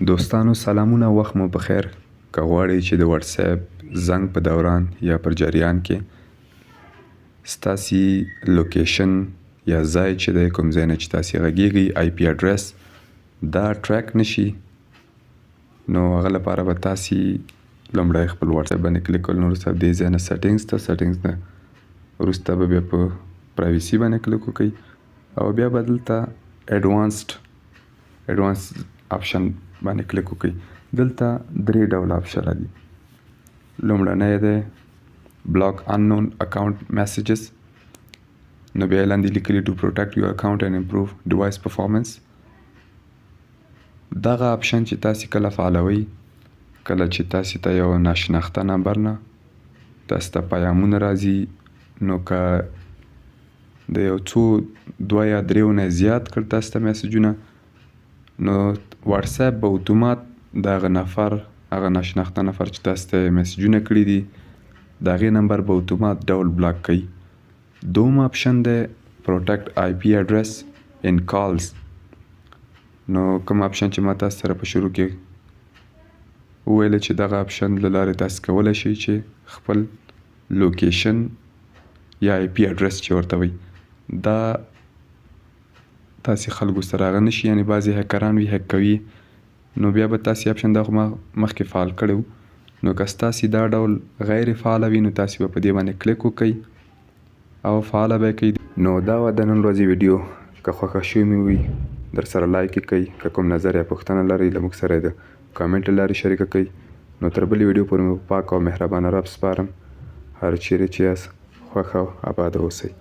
دوستانو سلامونه، وخت مو بخیر. که غواړئ چې د واتس اپ زنګ په دوران یا پر جریان کې ستاسي لوکیشن یا ځای چې دی کوم ځای نه چې تاسې غږیږئ آی پی اډرس دا ټریک نشي، نو هغه لپاره به تاسې لومړی خپل واتس اپ باندې کلیک کول، نو وروسته دې ځای نه سیټینګز نه وروسته به بیا په پرایویسي باندې کلیک وکړئ او بیا به دلته ایډوانس آپشن باندې کلیک وکړئ. دلته درې ډوله آپشن دي. لومړنی دی بلاک اننون اکاونټ میسیجز، نو بیا یې لاندې لیکلي ټو پروټیکټ یور اکاونټ اینډ امپروو ډیوایس پرفارمنس. دغه آپشن چې تاسې کله فعالوئ، کله چې تاسې ته یو ناشناخته نمبر نه تاسې ته پیغامونه راځي، نو که د یو څو 2 یا 3 نه زیات کړ تاسې ته میسیجونه، نو واتس اپ به اتومات د هغه نفر، هغه ناشناخته نفر چې تاسې ته میسیجونه کړي دي د هغې نمبر به اتومات ډول بلاک کوي. دوم آپشن دی پروټیکټ آی پی اډرس ان کالز. نو کوم آپشن چې ما تاسو سره په شروع کې وویله چې دغه آپشن له لارې تاسې کولی شئ چې خپل لوکیشن یا آی پی اډرس چې ورته وایي دا تاسې خلکو سره هغه نشي، یعنې بعضې هیکران وي هیک کوي، نو بیا به تاسې آپشن دا خو ما مخکې فعال کړی و، نو که ستاسې دا ډول غیر فعاله وي نو تاسې به په دې باندې کلیک وکړئ او فعاله به یې کوئ. نو دا وه د نن ورځې ویډیو. که خوښه شوې مې وي در سره لایک یې کړئ، که کوم نظر یا پوښتنه لرئ له موږ سره یې د کامنټ له لارې شریکه کړئ. نو تر بلې ویډیو پورې مې په پاک او مهربانه رب سپارم. هر چیرې چې یاست خوښ او اباد اوسئ.